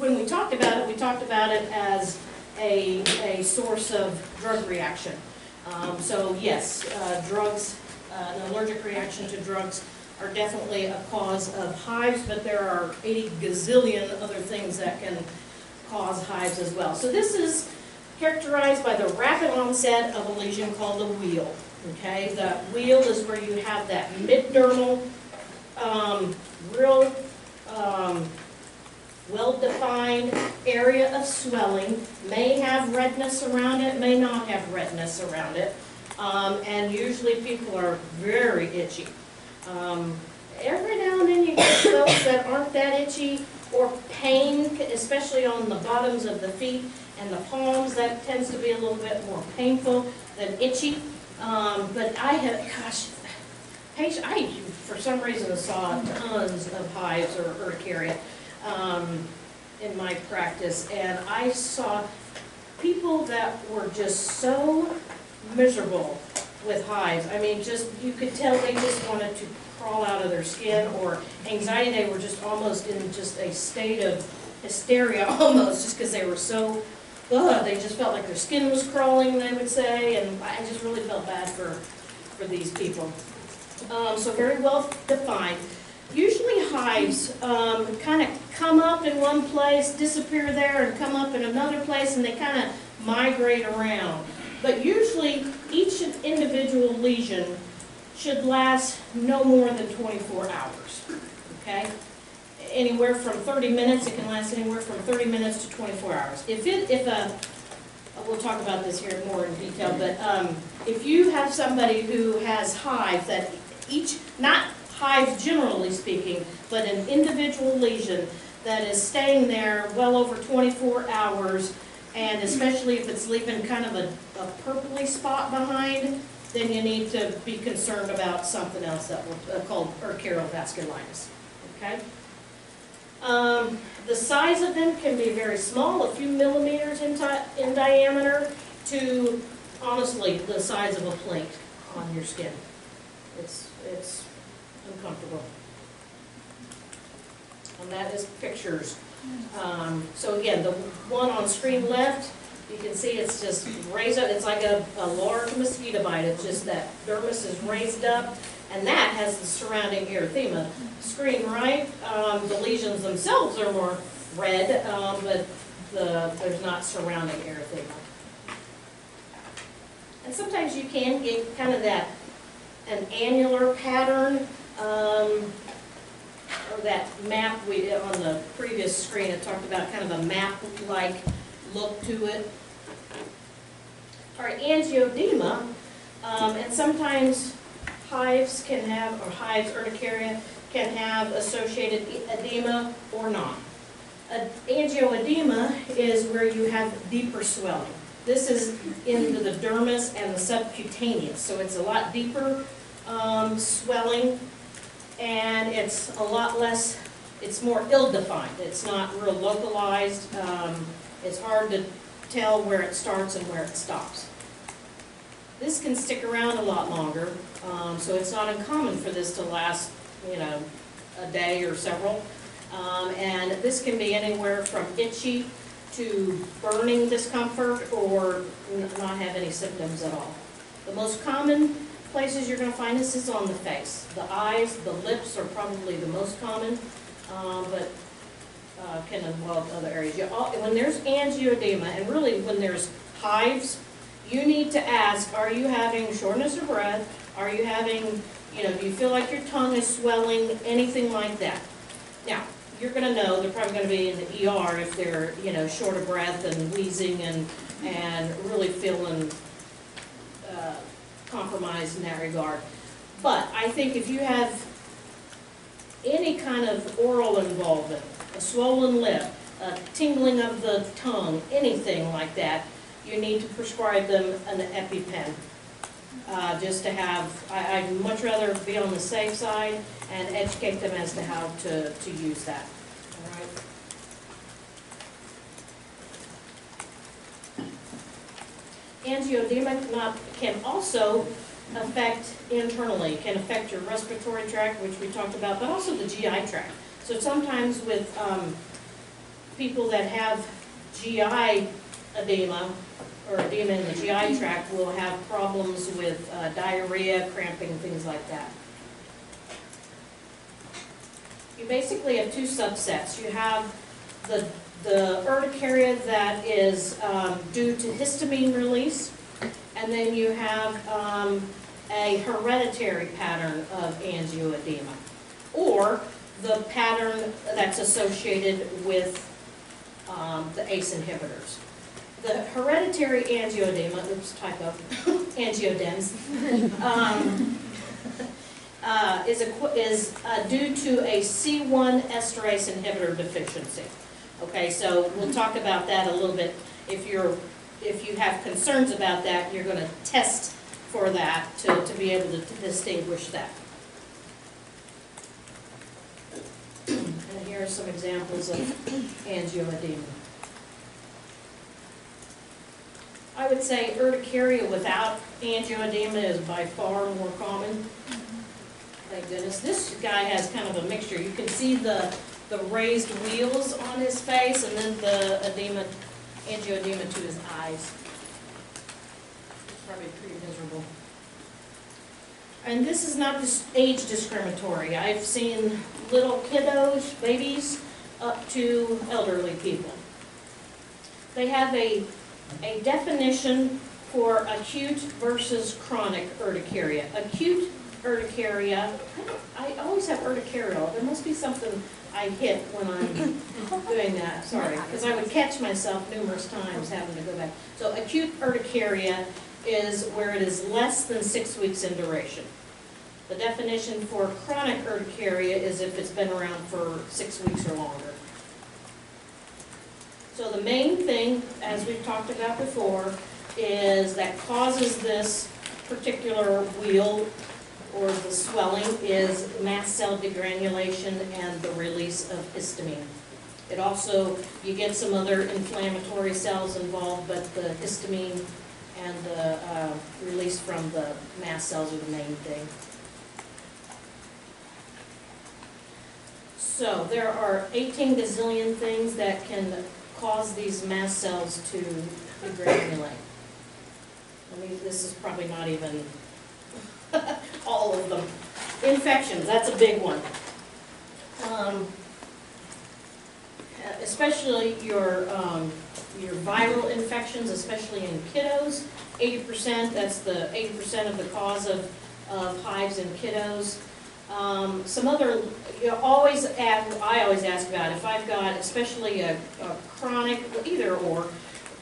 when we talked about it as a source of drug reaction. So yes, drugs, an allergic reaction to drugs are definitely a cause of hives, but there are 80 gazillion other things that can cause hives as well. So this is characterized by the rapid onset of a lesion called a wheal. Okay, the wheal is where you have that mid-dermal, real well-defined area of swelling, may have redness around it, may not have redness around it, and usually people are very itchy. Every now and then you get folks that aren't that itchy, or pain, especially on the bottoms of the feet and the palms. That tends to be a little bit more painful than itchy. But I have, gosh, I for some reason saw tons of hives or urticaria in my practice, and I saw people that were just so miserable with hives. I mean, just, you could tell they just wanted to crawl out of their skin, or anxiety. They were just almost in just a state of hysteria almost, just because they were so, they just felt like their skin was crawling, they would say, and I just really felt bad for these people. So very well defined. Usually hives kind of come up in one place, disappear there, and come up in another place, and they kind of migrate around. But usually each individual lesion should last no more than 24 hours, okay? Anywhere from 30 minutes, it can last anywhere from 30 minutes to 24 hours. We'll talk about this here more in detail, but if you have somebody who has hives that not hives generally speaking, but an individual lesion that is staying there well over 24 hours, and especially if it's leaving kind of a purpley spot behind, then you need to be concerned about something else that we're called urticarial vasculitis. Okay? The size of them can be very small, a few millimeters in diameter, to honestly the size of a plate on your skin. It's uncomfortable. And that is pictures. So again, the one on screen left, you can see it's just raised up. It's like a large mosquito bite. It's just that dermis is raised up, and that has the surrounding erythema. Screen right, the lesions themselves are more red, but there's not surrounding erythema. And sometimes you can get kind of an annular pattern, or that map on the previous screen. It talked about kind of a map-like look to it. All right, angioedema, and sometimes hives can have, or hives, urticaria, can have associated edema or not. Angioedema is where you have deeper swelling. This is into the dermis and the subcutaneous, so it's a lot deeper swelling, and it's a lot less, it's more ill-defined. It's not real localized. It's hard to tell where it starts and where it stops. This can stick around a lot longer, so it's not uncommon for this to last, a day or several. And this can be anywhere from itchy to burning discomfort, or not have any symptoms at all. The most common places you're going to find this is on the face. The eyes, the lips are probably the most common, but can involve other areas. When there's angioedema, and really when there's hives, you need to ask, are you having shortness of breath? Are you having, do you feel like your tongue is swelling? Anything like that. Now, you're going to know they're probably going to be in the ER if they're, short of breath and wheezing and really feeling compromised in that regard. But I think if you have any kind of oral involvement, a swollen lip, a tingling of the tongue, anything like that, you need to prescribe them an EpiPen. Just to have, I'd much rather be on the safe side and educate them as to how to use that. All right. Angioedema can also affect internally, can affect your respiratory tract, which we talked about, but also the GI tract. So sometimes with people that have GI edema, or edema in the GI tract, will have problems with diarrhea, cramping, things like that. You basically have two subsets. You have the urticaria that is due to histamine release, and then you have a hereditary pattern of angioedema, or the pattern that's associated with the ACE inhibitors. The hereditary angioedema, oops, typo, angioedems, is due to a C1 esterase inhibitor deficiency. Okay, so we'll talk about that a little bit. If you have concerns about that, you're going to test for that to be able to distinguish that. And here are some examples of angioedema. I would say urticaria without angioedema is by far more common. Thank goodness. This guy has kind of a mixture. You can see the raised wheals on his face, and then the angioedema to his eyes. It's probably pretty miserable. And this is not age discriminatory. I've seen little kiddos, babies, up to elderly people. They have a definition for acute versus chronic urticaria. Acute urticaria, I always have urticarial. There must be something I hit when I'm doing that, sorry, because I would catch myself numerous times having to go back. So acute urticaria is where it is less than 6 weeks in duration. The definition for chronic urticaria is if it's been around for 6 weeks or longer. So the main thing, as we've talked about before, is that causes this particular wheal or the swelling is mast cell degranulation and the release of histamine. It also, you get some other inflammatory cells involved, but the histamine and the release from the mast cells are the main thing. So there are 18 gazillion things that can cause these mast cells to degranulate. I mean, this is probably not even all of them. Infections, that's a big one. Especially your viral infections, especially in kiddos. 80%, that's the 80% of the cause of hives in kiddos. Some other, I always ask about if I've got especially a chronic, either or,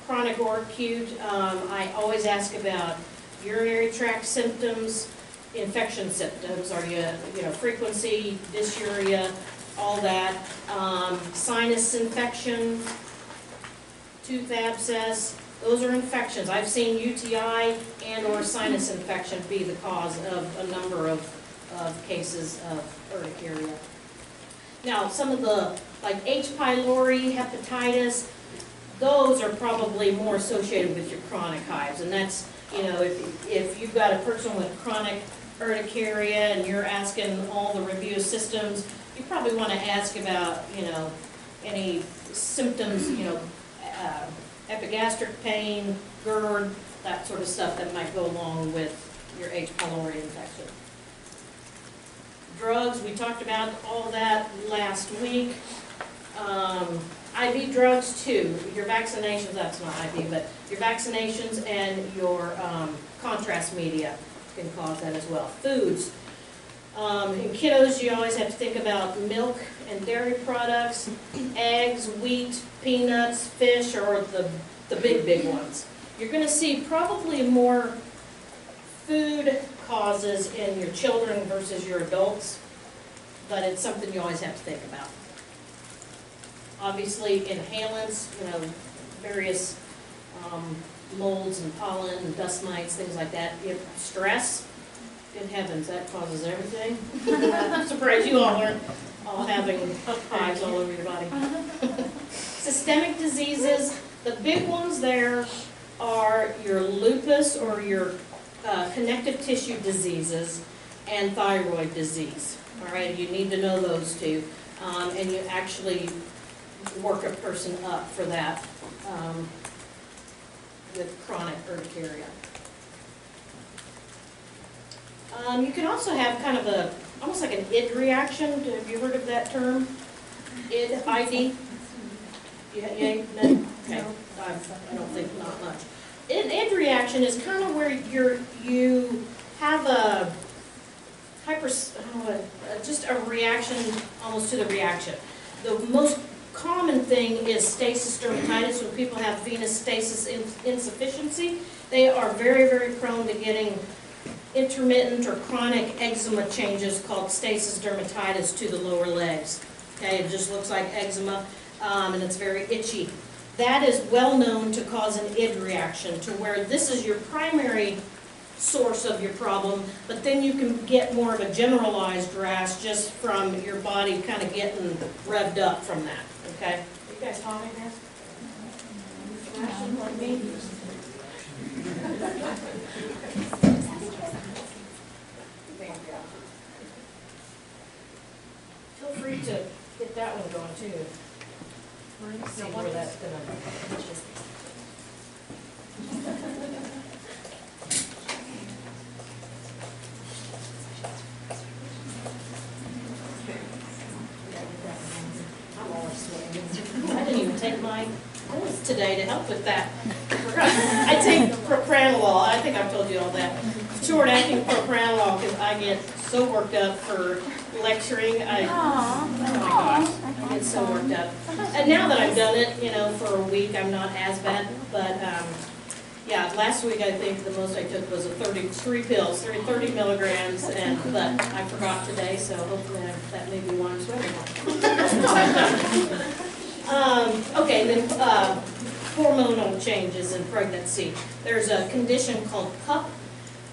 chronic or acute, I always ask about urinary tract symptoms, infection symptoms, are you know, frequency, dysuria, all that, sinus infection, tooth abscess, those are infections. I've seen UTI and or sinus infection be the cause of a number of cases of urticaria. Now, some of the, like H. pylori, hepatitis, those are probably more associated with your chronic hives, and that's, you know, if you've got a person with chronic urticaria and you're asking all the review systems, you probably want to ask about, you know, any symptoms, you know, epigastric pain, GERD, that sort of stuff that might go along with your H. pylori infection. Drugs, we talked about all that last week. IV drugs too, your vaccinations, that's not IV, but your vaccinations and your contrast media can cause that as well. Foods. In kiddos, you always have to think about milk and dairy products, eggs, wheat, peanuts, fish, or the big ones. You're going to see probably more food causes in your children versus your adults, but it's something you always have to think about. Obviously, inhalants, you know, various molds and pollen and dust mites, things like that. Stress, good heavens, that causes everything. I'm surprised you all aren't all having hives all over your body. Systemic diseases, the big ones there are your lupus or your connective tissue diseases and thyroid disease. All right, you need to know those two. And you actually, work a person up for that with chronic urticaria. You can also have kind of a, almost like an id reaction. Have you heard of that term? Id, ID? Yeah, no? Okay, I don't think, not much. Id reaction is kind of where you have a just a reaction almost to the reaction. The most common thing is stasis dermatitis. When people have venous stasis insufficiency, they are very, very prone to getting intermittent or chronic eczema changes called stasis dermatitis to the lower legs. Okay, it just looks like eczema, and it's very itchy. That is well known to cause an id reaction, to where this is your primary source of your problem, but then you can get more of a generalized rash just from your body kind of getting revved up from that. Okay? You guys hot in here? Rashing like me? Feel free to get that one going too. See where that's gonna. I'm always sweating. I didn't even take my pills today to help with that. I take propranolol. I think I've told you all that. Short-acting propranolol because I get so worked up for lecturing. Oh my gosh, I get so worked up. And now that I've done it, you know, for a week, I'm not as bad. But yeah, last week I think the most I took was 33 pills, 30 milligrams, but I forgot today, so hopefully that may be why I'm sweating. Okay, then hormonal changes in pregnancy. There's a condition called PUP.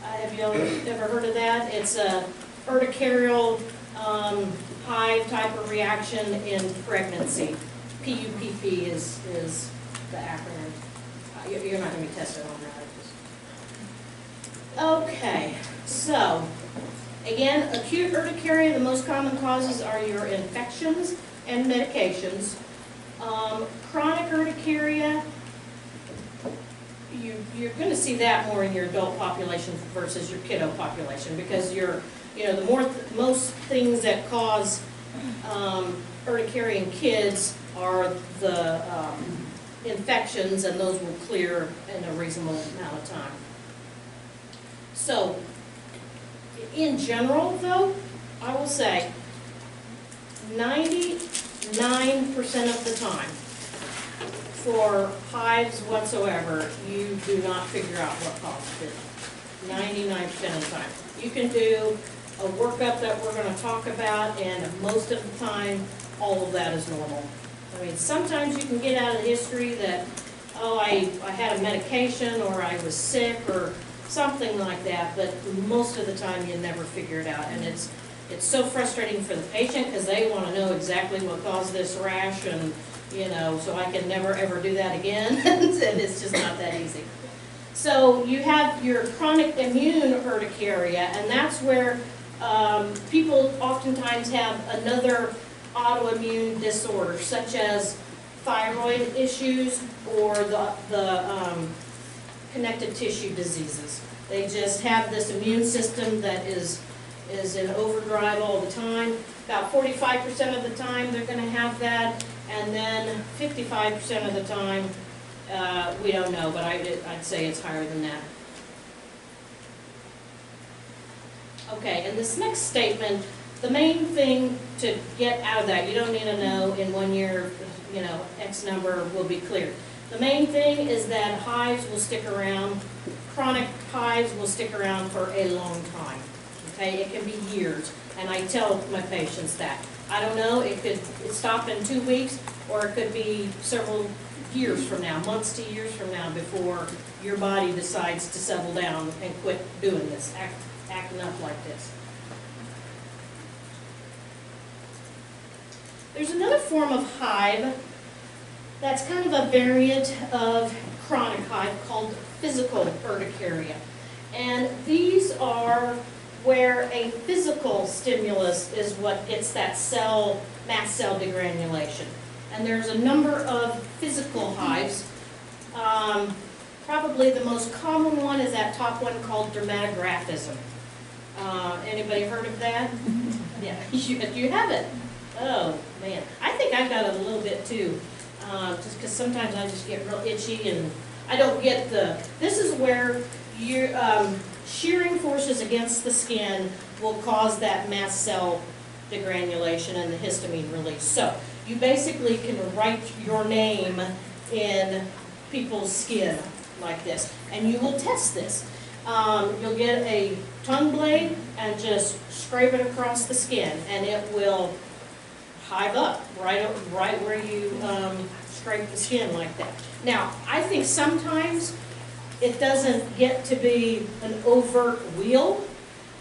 Have you ever heard of that? It's a urticarial hive type of reaction in pregnancy. PUPP is the acronym. You're not going to be tested on that. Okay, so again, acute urticaria, the most common causes are your infections and medications. Chronic urticaria, you're going to see that more in your adult population versus your kiddo population, because most things that cause urticaria in kids are the infections, and those will clear in a reasonable amount of time. So, in general, though, I will say 99% of the time, for hives whatsoever, you do not figure out what caused it. 99% of the time. You can do a workup that we're going to talk about, and most of the time, all of that is normal. I mean, sometimes you can get out of history that, oh, I had a medication, or I was sick, or something like that, but most of the time you never figure it out. And it's so frustrating for the patient, because they want to know exactly what caused this rash, and so I can never ever do that again. And it's just not that easy. So you have your chronic immune urticaria, and that's where people oftentimes have another autoimmune disorder, such as thyroid issues or the connective tissue diseases. They just have this immune system that is in overdrive all the time. About 45% of the time they're going to have that, and then 55% of the time, we don't know, but I'd say it's higher than that. Okay, and this next statement, the main thing to get out of that, you don't need to know in 1 year, X number will be cleared. The main thing is that hives will stick around, chronic hives will stick around for a long time. Okay, it can be years, and I tell my patients that. I don't know, it could stop in 2 weeks, or it could be several years from now, months to years from now, before your body decides to settle down and quit doing this, acting up like this. There's another form of hive that's kind of a variant of chronic hive called physical urticaria. And these are where a physical stimulus is what gets that mast cell degranulation. And there's a number of physical hives. Probably the most common one is that top one called dermatographism. Anybody heard of that? Yeah, you haven't. Oh, man. I think I've got it a little bit too. Just because sometimes I just get real itchy and I don't get this is where shearing forces against the skin will cause that mast cell degranulation and the histamine release. So you basically can write your name in people's skin like this, and you will test this. You'll get a tongue blade and just scrape it across the skin, and it will hive up right where you scrape the skin like that. Now, I think sometimes it doesn't get to be an overt wheal,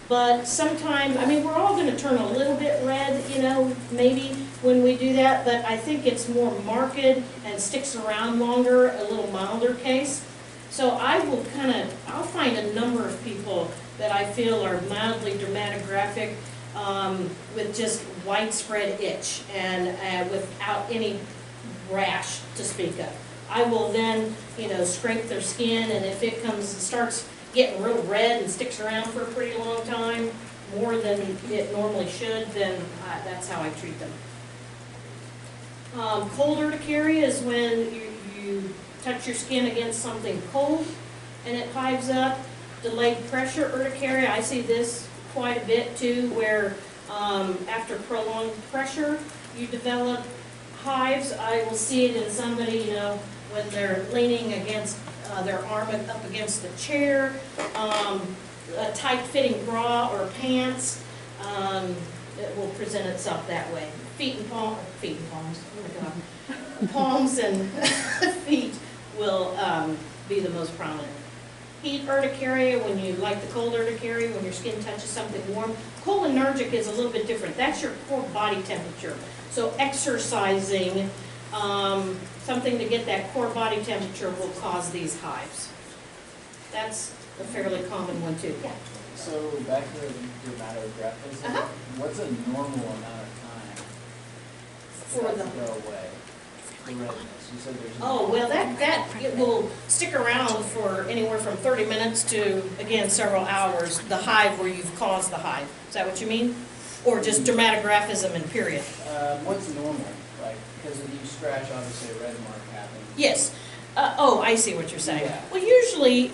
but sometimes, I mean, we're all going to turn a little bit red, you know, maybe when we do that, but I think it's more marked and sticks around longer, a little milder case. So I'll find a number of people that I feel are mildly dermatographic with just widespread itch and without any rash to speak of. I will then, you know, scrape their skin, and if it starts getting real red and sticks around for a pretty long time, more than it normally should, then that's how I treat them. Cold urticaria is when you touch your skin against something cold and it hives up. Delayed pressure urticaria, I see this quite a bit too, where after prolonged pressure you develop hives. I will see it in somebody, you know, when they're leaning against their arm up against the chair, a tight-fitting bra or pants, it will present itself that way. Feet and palms, oh my God. Palms and feet will be the most prominent. Heat urticaria, when you like the cold urticaria, when your skin touches something warm. Cholinergic is a little bit different. That's your core body temperature. So exercising, something to get that core body temperature will cause these hives. That's a fairly common one too. Yeah. So back to dermatographism, what's a normal amount of time for that to go away? The redness. You said there's well, it will stick around for anywhere from 30 minutes to, again, several hours, the hive where you've caused the hive. Is that what you mean? Or just dermatographism and period? What's normal? Like, because if you scratch, obviously a red mark happens. Yes. I see what you're saying. Yeah. Well, usually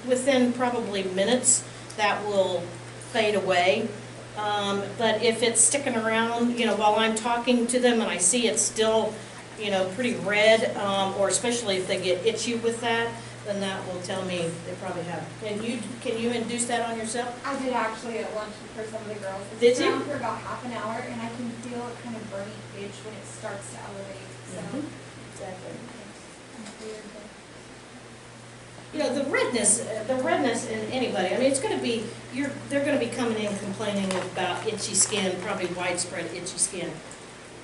within probably minutes, that will fade away. But if it's sticking around, you know, while I'm talking to them and I see it's still, you know, pretty red, or especially if they get itchy with that, then that will tell me they probably have. Can you induce that on yourself? I did actually at lunch for some of the girls. Did you? For about half an hour, and I can feel it kind of burning itch when it starts to elevate. So. Exactly. You know, the redness in anybody, I mean, it's going to be, they're going to be coming in complaining about itchy skin, probably widespread itchy skin.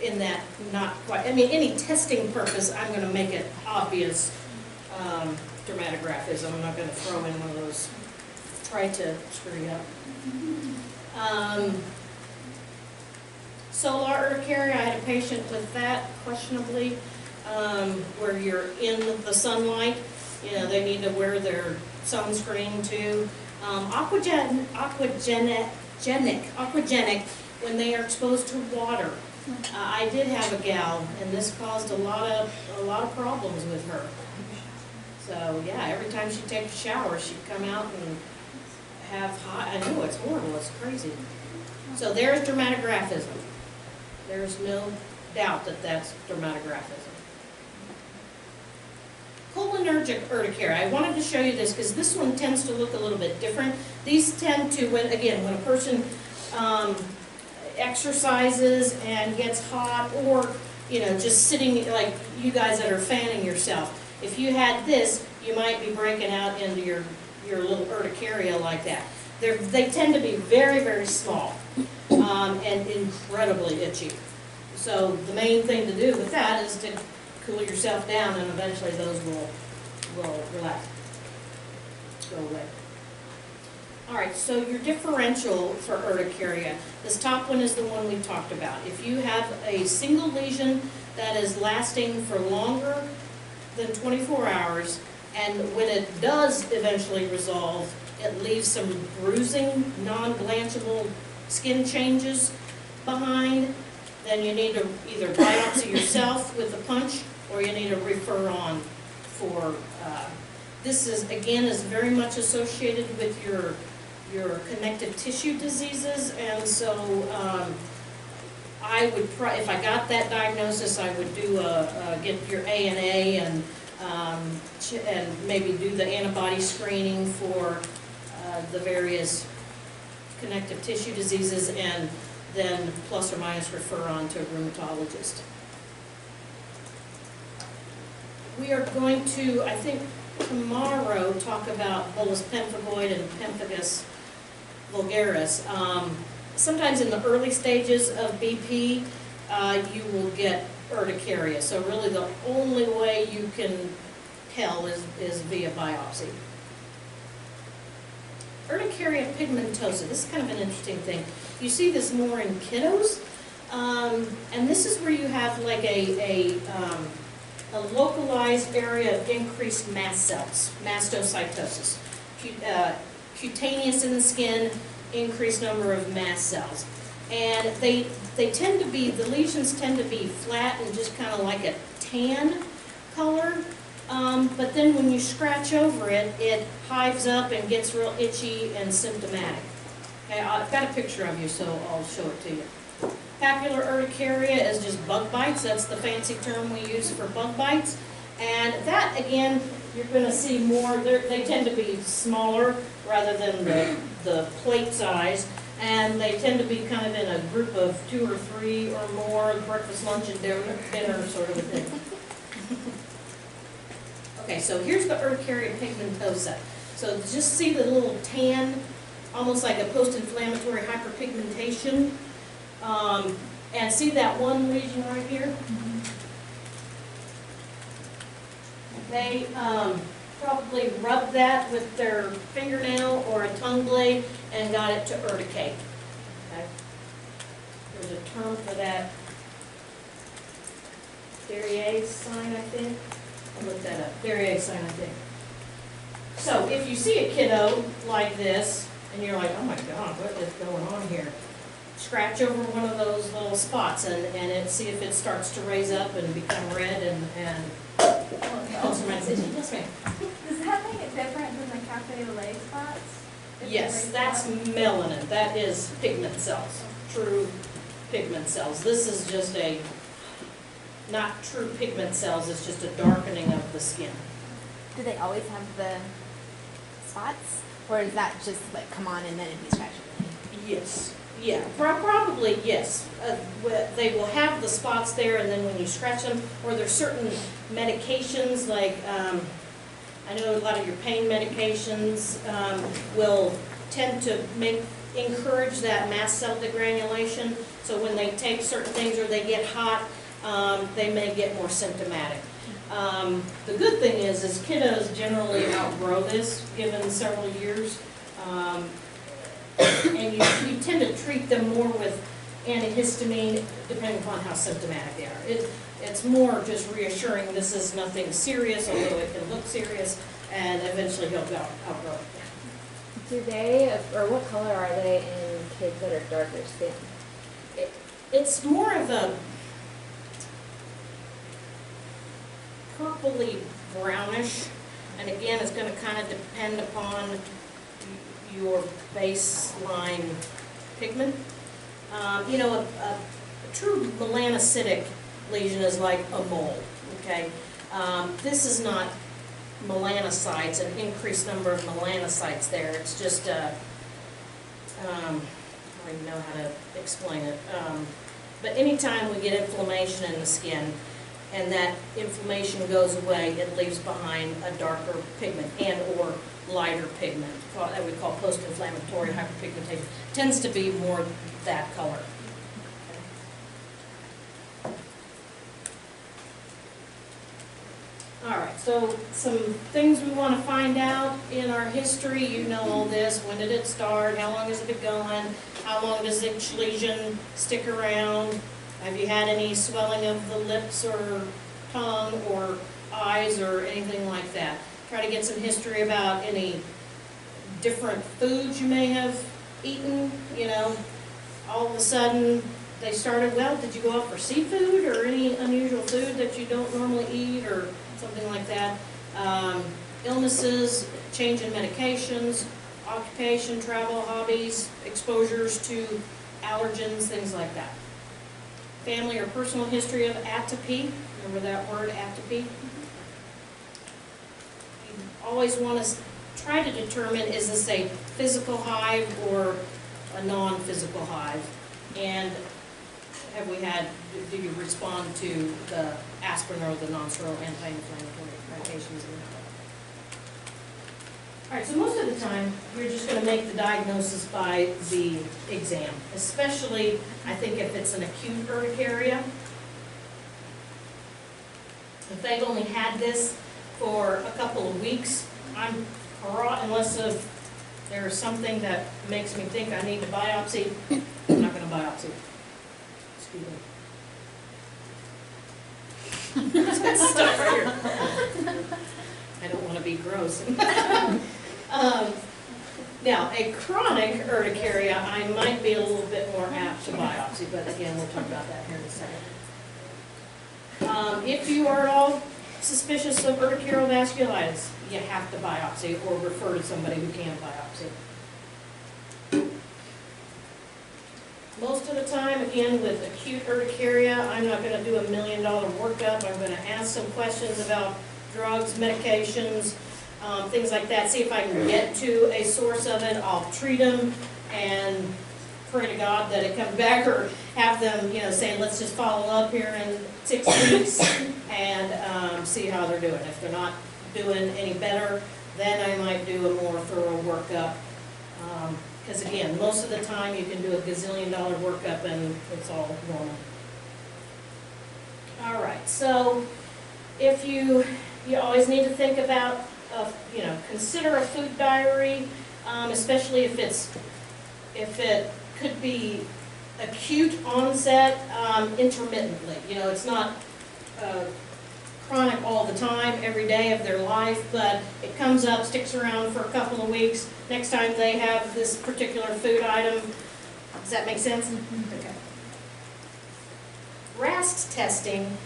In that, not quite, I mean, any testing purpose, I'm going to make it obvious dermatographism. I'm not going to throw in one of those, try to screw you up. Solar urticaria, I had a patient with that, questionably, where you're in the sunlight. You know, they need to wear their sunscreen too. Aquagenic, when they are exposed to water. I did have a gal, and this caused a lot of problems with her. So yeah, every time she'd take a shower, she'd come out and have hot. I know it's horrible. It's crazy. So there's dermatographism. There's no doubt that that's dermatographism. Cholinergic urticaria. I wanted to show you this because this one tends to look a little bit different. These tend to, when a person exercises and gets hot, or you know, just sitting like you guys that are fanning yourself. If you had this, you might be breaking out into your little urticaria like that. They tend to be very, very small and incredibly itchy. So the main thing to do with that is to cool yourself down, and eventually those will relax, go away. All right, so your differential for urticaria. This top one is the one we talked about. If you have a single lesion that is lasting for longer than 24 hours, and when it does eventually resolve, it leaves some bruising, non-blanchable skin changes behind, then you need to either biopsy yourself with a punch, or you need to refer on for, this is, again, is very much associated with your connective tissue diseases, and so I would, if I got that diagnosis, I would do get your ANA and maybe do the antibody screening for the various connective tissue diseases, and then plus or minus refer on to a rheumatologist. We are going to, I think, tomorrow talk about bullous pemphigoid and pemphigus vulgaris. Sometimes in the early stages of BP, you will get urticaria. So really the only way you can tell is via biopsy. Urticaria pigmentosa, this is kind of an interesting thing. You see this more in kiddos, and this is where you have like a localized area of increased mast cells, mastocytosis. Cutaneous in the skin, increased number of mast cells. And they tend to be, the lesions tend to be flat and just kind of like a tan color. But then when you scratch over it, it hives up and gets real itchy and symptomatic. Okay, I've got a picture of you, so I'll show it to you. Papular urticaria is just bug bites. That's the fancy term we use for bug bites. And that, again, you're going to see more. They tend to be smaller rather than the plate size. And they tend to be kind of in a group of 2 or 3 or more, breakfast, lunch, and dinner sort of a thing. Okay, so here's the Urticaria pigmentosa. So just see the little tan, almost like a post-inflammatory hyperpigmentation. And see that one lesion right here? They probably rubbed that with their fingernail or a tongue blade and got it to urticate. Okay. There's a term for that. Derriere sign, I think. I'll look that up. Derriere sign, I think. So if you see a kiddo like this, and you're like, oh my God, what is going on here? Scratch over one of those little spots and see if it starts to raise up and become red and also might say, yes ma'am. Does that make it different than the cafe au lait spots? Yes, that's melanin. That is pigment cells, true pigment cells. This is just not true pigment cells, it's just a darkening of the skin. Do they always have the spots? Or is that just like come on and then it'd be scratched? Yes. Yeah, probably yes. They will have the spots there, and then when you scratch them, or there's certain medications like, I know a lot of your pain medications will tend to encourage that mast cell degranulation. So when they take certain things or they get hot, they may get more symptomatic. The good thing is kiddos generally outgrow this given several years. And you tend to treat them more with antihistamine depending upon how symptomatic they are. It's more just reassuring this is nothing serious, although it can look serious, and eventually he'll outgrow it. Do they, or what color are they in kids that are darker skin? It's more of a purpley brownish, and again, it's going to kind of depend upon your baseline pigment. You know, a true melanocytic lesion is like a mole, okay? This is not melanocytes, an increased number of melanocytes there. It's just, I don't even know how to explain it. But anytime we get inflammation in the skin, and that inflammation goes away, it leaves behind a darker pigment and or lighter pigment that we call post-inflammatory hyperpigmentation. Tends to be more that color. All right, so some things we want to find out in our history. You know all this. When did it start? How long has it been going? How long does each lesion stick around? Have you had any swelling of the lips or tongue or eyes or anything like that? Try to get some history about any different foods you may have eaten, you know. All of a sudden, they started, well, did you go out for seafood or any unusual food that you don't normally eat or something like that? Illnesses, change in medications, occupation, travel, hobbies, exposures to allergens, things like that. Family or personal history of atopy. Remember that word, atopy? You always want to try to determine, is this a physical hive or a non-physical hive? And have we had, do you respond to the aspirin or the non-steroidal anti-inflammatory medications? All right, so most of the time, you're just going to make the diagnosis by the exam, especially, I think, if it's an acute urticaria. If they've only had this for a couple of weeks, unless there's something that makes me think I need to biopsy, I'm not going to biopsy. Excuse me. Stuff right here. I don't want to be gross. Now, a chronic urticaria, I might be a little bit more apt to biopsy, but again, we'll talk about that here in a second. If you are at all suspicious of urticarial vasculitis, you have to biopsy or refer to somebody who can biopsy. Most of the time, again, with acute urticaria, I'm not going to do $1 million workup. I'm going to ask some questions about drugs, medications, things like that. See if I can get to a source of it. I'll treat them and pray to God that it comes back, or have them, you know, saying, let's just follow up here in 6 weeks and see how they're doing. If they're not doing any better, then I might do a more thorough workup. Because again, most of the time you can do a gazillion-dollar workup and it's all normal. All right, so if you always need to think about, consider a food diary, especially if it could be acute onset, intermittently. You know, it's not chronic all the time, every day of their life, but it comes up, sticks around for a couple of weeks. Next time they have this particular food item. Does that make sense? Okay. RAST testing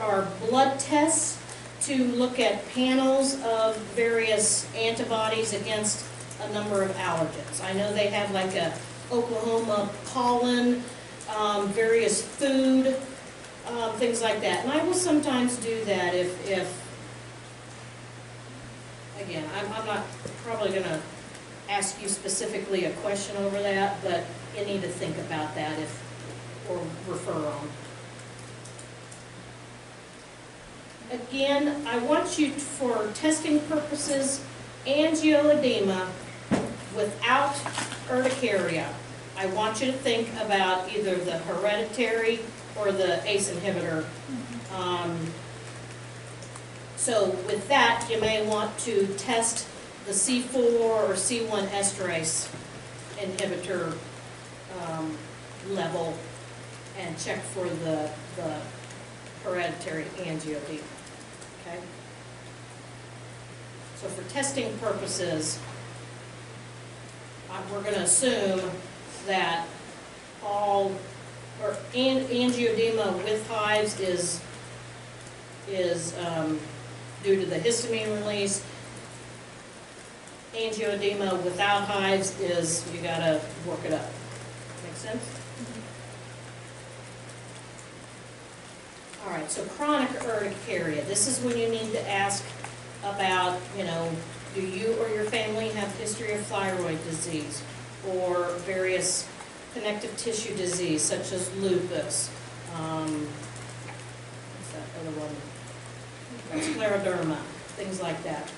are blood tests to look at panels of various antibodies against a number of allergens. I know they have like a Oklahoma pollen, various food, things like that. And I will sometimes do that if again, I'm not probably going to ask you specifically a question over that, but you need to think about that or refer on. Again, I want you, for testing purposes, angioedema without urticaria. I want you to think about either the hereditary or the ACE inhibitor. So with that, you may want to test the C4 or C1 esterase inhibitor level and check for the hereditary angioedema. Okay? So for testing purposes, we're going to assume that angioedema with hives is due to the histamine release. Angioedema without hives is, you got to work it up. Make sense? All right, so chronic urticaria. This is when you need to ask about, do you or your family have history of thyroid disease or various connective tissue disease such as lupus, what's that other one? Scleroderma, things like that.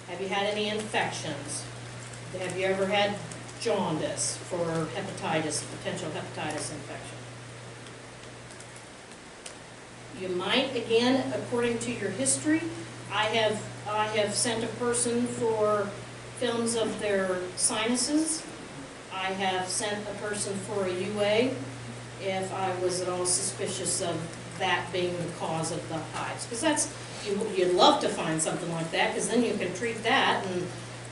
Have you had any infections? Have you ever had jaundice for hepatitis, potential hepatitis infection? You might, again, according to your history, I have sent a person for films of their sinuses. I have sent a person for a UA. if I was at all suspicious of that being the cause of the hives. Because that's, you'd love to find something like that, because then you can treat that, and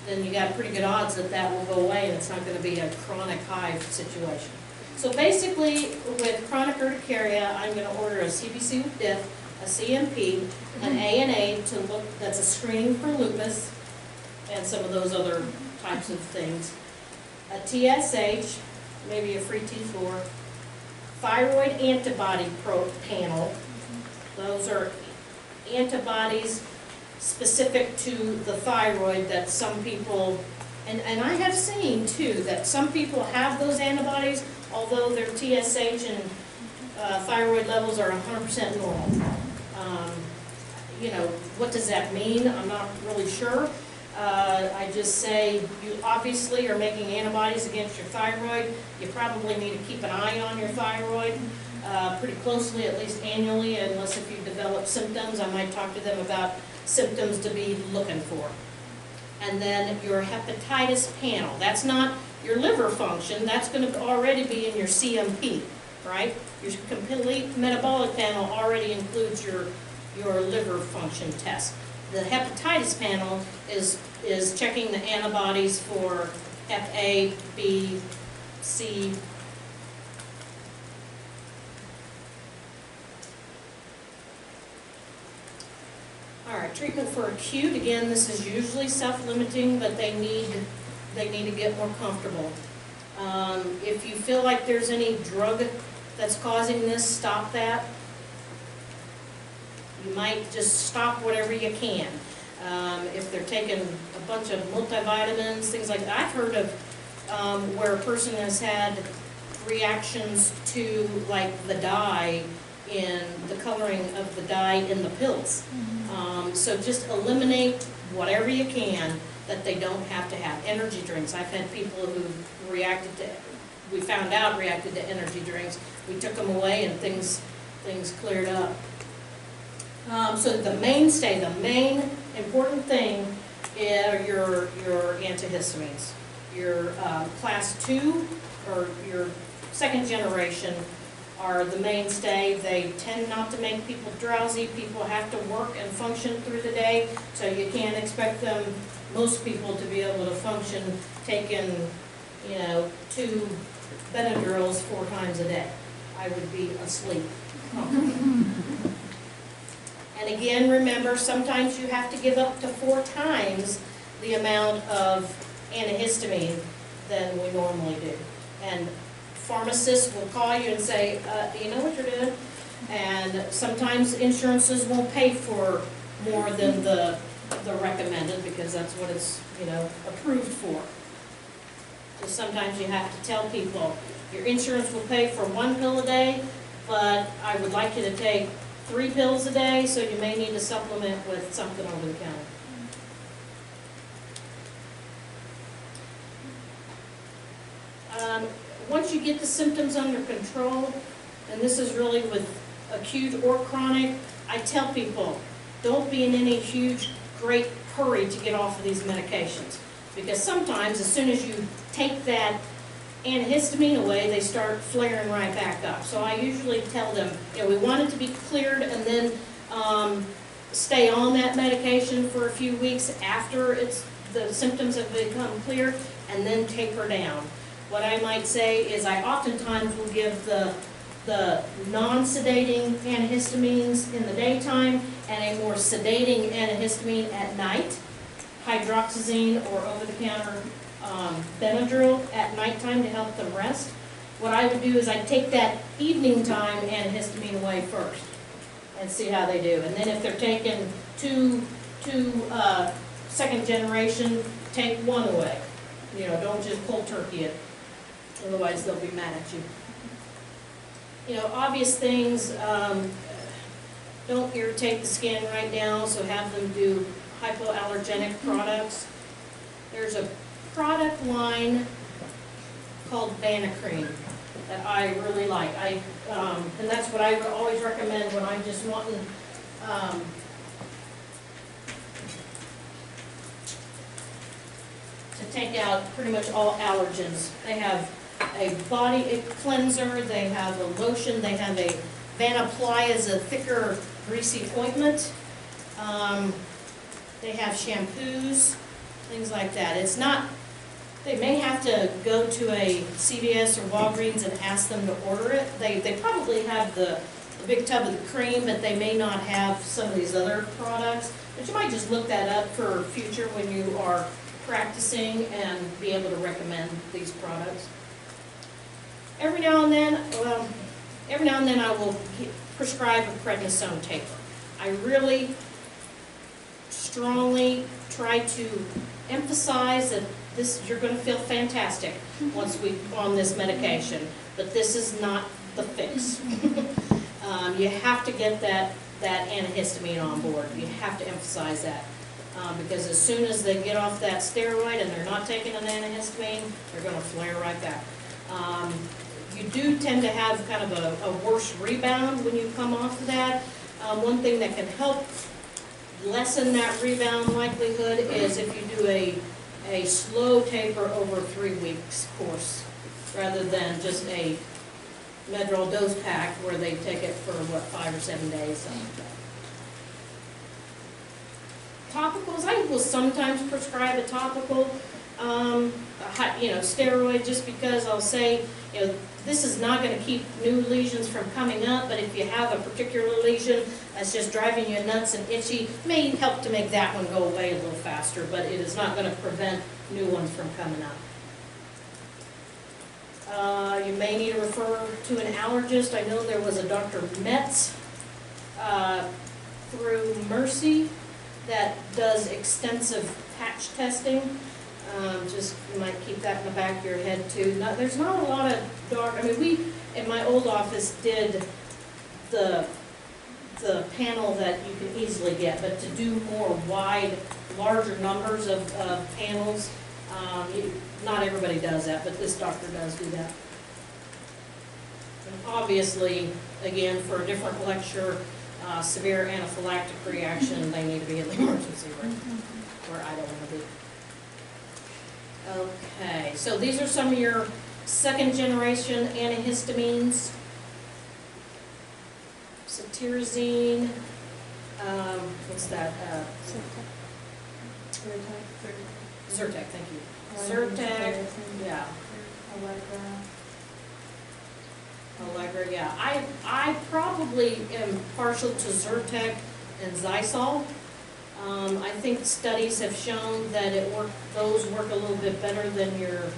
then you got pretty good odds that that will go away, and it's not gonna be a chronic hive situation. So basically, with chronic urticaria, I'm gonna order a CBC with diff, a CMP, an ANA to look, that's a screening for lupus, and some of those other types of things. A TSH, maybe a free T4, thyroid antibody panel. Those are antibodies specific to the thyroid that some people, and I have seen too, that some people have those antibodies, although their TSH and thyroid levels are 100% normal. You know, what does that mean? I'm not really sure. I just say you obviously are making antibodies against your thyroid. You probably need to keep an eye on your thyroid pretty closely, at least annually, unless if you develop symptoms. I might talk to them about symptoms to be looking for. And then your hepatitis panel. That's not your liver function. That's going to already be in your CMP, right? Your complete metabolic panel already includes your liver function test. The hepatitis panel is checking the antibodies for Hep A, B, C. All right, treatment for acute, again, this is usually self-limiting, but they need to get more comfortable. If you feel like there's any drug that's causing this, stop that. You might just stop whatever you can. If they're taking a bunch of multivitamins, things like that. I've heard of where a person has had reactions to like the dye in the coloring of the dye in the pills. So just eliminate whatever you can that they don't have to have. Energy drinks. I've had people who reacted to, we found out reacted to energy drinks. We took them away and things cleared up. So the mainstay, the main important thing are your antihistamines. Your class 2 or your second generation are the mainstay. They tend not to make people drowsy. People have to work and function through the day, so you can't expect them, most people, to be able to function taking, you know, 2 Benadryls 4 times a day. I would be asleep. And again, remember, sometimes you have to give up to 4 times the amount of antihistamine than we normally do. And pharmacists will call you and say, do you know what you're doing? And sometimes insurances won't pay for more than the recommended, because that's what it's, you know, approved for. So sometimes you have to tell people, your insurance will pay for 1 pill a day, but I would like you to take 3 pills a day, so you may need to supplement with something over the counter. Once you get the symptoms under control, and this is really with acute or chronic, I tell people, don't be in any huge, great hurry to get off of these medications. Because sometimes, as soon as you take that antihistamine away, they start flaring right back up. So I usually tell them, you know, we want it to be cleared, and then stay on that medication for a few weeks after the symptoms have become clear, and then taper down. What I might say is I oftentimes will give the non-sedating antihistamines in the daytime and a more sedating antihistamine at night, hydroxyzine or over-the-counter Benadryl at nighttime to help them rest. What I would do is I'd take that evening time antihistamine away first and see how they do. And then if they're taking two second generation, take 1 away. You know, don't just cold turkey it. Otherwise they'll be mad at you. You know, obvious things, don't irritate the skin right now, so have them do hypoallergenic products. There's a product line called Banacreme that I really like. And that's what I always recommend when I'm just wanting to take out pretty much all allergens. They have a body cleanser, they have a lotion, they have a Van-Apply is a thicker greasy ointment. They have shampoos, things like that. It's not, they may have to go to a CVS or Walgreens and ask them to order it. They probably have the big tub of the cream, but they may not have some of these other products. But you might just look that up for future when you are practicing and be able to recommend these products. Every now and then I will prescribe a prednisone taper. I really strongly try to emphasize that you're going to feel fantastic once we're on this medication, but this is not the fix. You have to get that antihistamine on board. You have to emphasize that. Because as soon as they get off that steroid and they're not taking an antihistamine, they're going to flare right back. You do tend to have kind of a worse rebound when you come off of that. One thing that can help lessen that rebound likelihood is if you do a slow taper over 3 weeks course, rather than just a Medrol dose pack where they take it for, 5 or 7 days, something like that. Topicals, I will sometimes prescribe a topical, steroid, just because I'll say, this is not going to keep new lesions from coming up, but if you have a particular lesion that's just driving you nuts and itchy, it may help to make that one go away a little faster, but it is not going to prevent new ones from coming up. You may need to refer to an allergist. I know there was a Dr. Metz through Mercy that does extensive patch testing. Just, you might keep that in the back of your head too. There's not a lot of we, in my old office, did the panel that you can easily get, but to do more larger numbers of panels, not everybody does that, but this doctor does do that. And obviously, again, for a different lecture, severe anaphylactic reaction, they need to be in the emergency room, where I don't want to be. Okay, so these are some of your second generation antihistamines. Cetirizine, what's that? Zyrtec, thank you. Zyrtec, yeah. Allegra, yeah. I probably am partial to Zyrtec and Zysol. I think studies have shown that those work a little bit better than your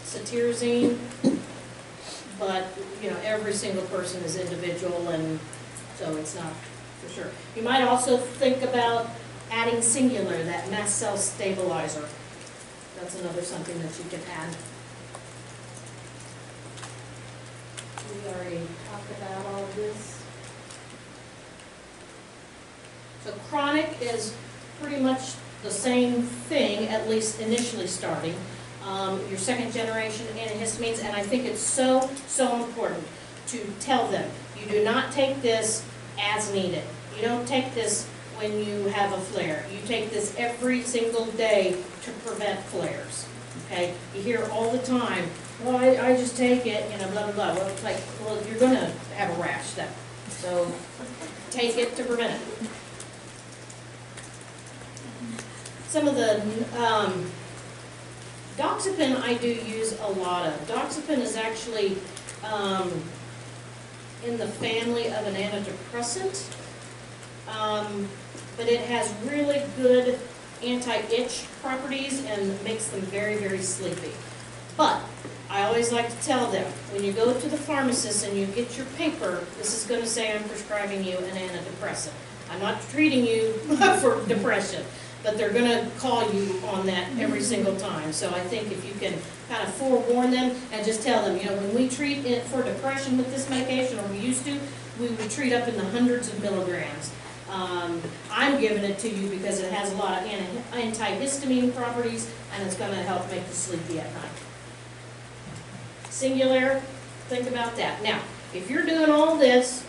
cetirizine, but every single person is individual, and so it's not for sure. You might also think about adding Singular, that mast cell stabilizer. That's another something that you can add. We already talked about all of this. So chronic is pretty much the same thing, at least initially starting. Your second generation antihistamines, and I think it's so important to tell them, you do not take this as needed. You don't take this when you have a flare. You take this every single day to prevent flares, okay? You hear all the time, well, I just take it, blah, blah, blah. Well, it's like, well, you're going to have a rash then. So take it to prevent it. Some of the Doxepin I do use a lot of. Doxepin is actually in the family of an antidepressant, but it has really good anti-itch properties and makes them very, very sleepy. But I always like to tell them, when you go to the pharmacist and you get your paper, this is going to say I'm prescribing you an antidepressant. I'm not treating you for depression, but they're going to call you on that every single time. So I think if you can kind of forewarn them and just tell them, when we treat it for depression with this medication, or we used to, we would treat up in the hundreds of milligrams. I'm giving it to you because it has a lot of antihistamine properties, and it's going to help make you sleepy at night. Singular, think about that. Now, if you're doing all this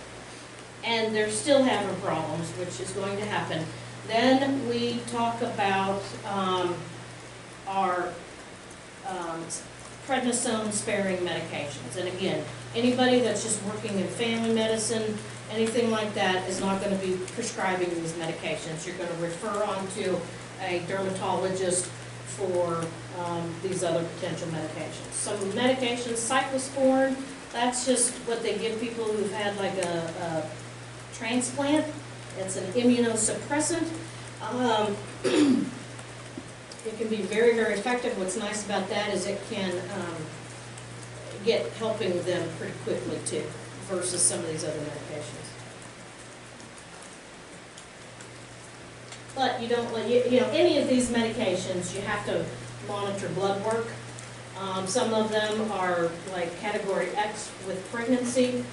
and they're still having problems, which is going to happen, then we talk about our prednisone sparing medications. And again, anybody that's just working in family medicine, anything like that, is not going to be prescribing these medications. You're going to refer on to a dermatologist for these other potential medications. Some medications, cyclosporin, that's just what they give people who've had like a transplant. It's an immunosuppressant. It can be very, very effective. What's nice about that is it can get helping them pretty quickly too, versus some of these other medications. But you don't, you know, any of these medications, you have to monitor blood work. Some of them are like category X with pregnancy.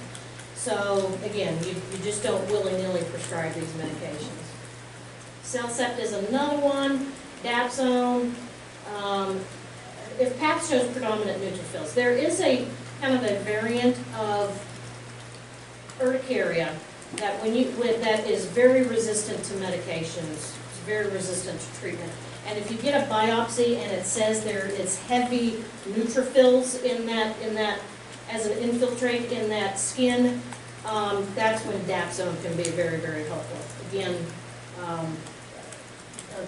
So again, you just don't willy-nilly prescribe these medications. Cellcept is another one. Dapsone. If PATH shows predominant neutrophils, there is a kind of a variant of urticaria that that is very resistant to medications. It's very resistant to treatment. And if you get a biopsy and it says it's heavy neutrophils in that as an infiltrate in that skin, that's when Dapsone can be very, very helpful. Again,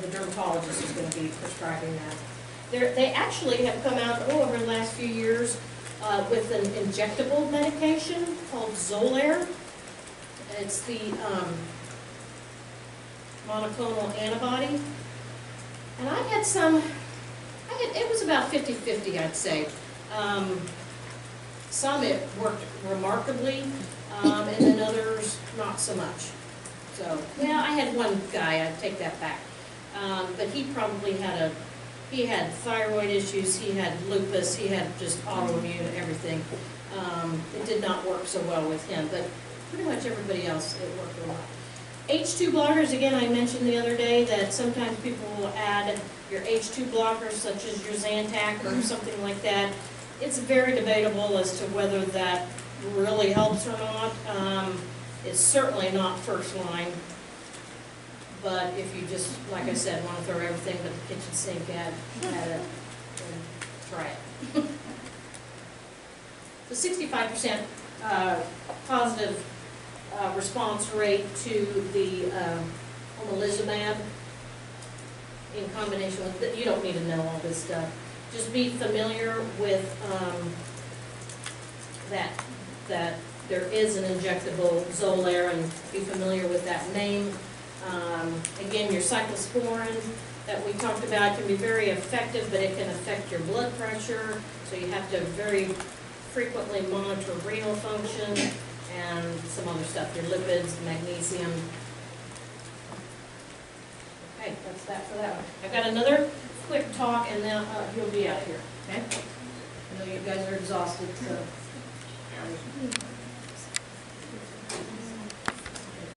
the dermatologist is going to be prescribing that. They actually have come out over the last few years with an injectable medication called Xolair. It's the monoclonal antibody. And it was about 50-50, I'd say. Some it worked remarkably, and then others not so much. So, yeah, I had one guy, I take that back. But he probably he had thyroid issues, he had lupus, he had just autoimmune everything. It did not work so well with him, but pretty much everybody else, it worked a lot. H2 blockers, again, I mentioned the other day that sometimes people will add your H2 blockers, such as your Zantac or something like that. It's very debatable as to whether that really helps or not. It's certainly not first line. But if you just, like I said, want to throw everything but the kitchen sink at it, then try it. The 65% positive response rate to the omalizumab in combination with, you don't need to know all this stuff. Just be familiar with that there is an injectable Xolair, and be familiar with that name. Again, your cyclosporin that we talked about can be very effective, but it can affect your blood pressure, so you have to very frequently monitor renal function and some other stuff, your lipids, magnesium. Okay, that's that for that one. I've got another quick talk, and then you'll be out of here, okay? I know you guys are exhausted, so.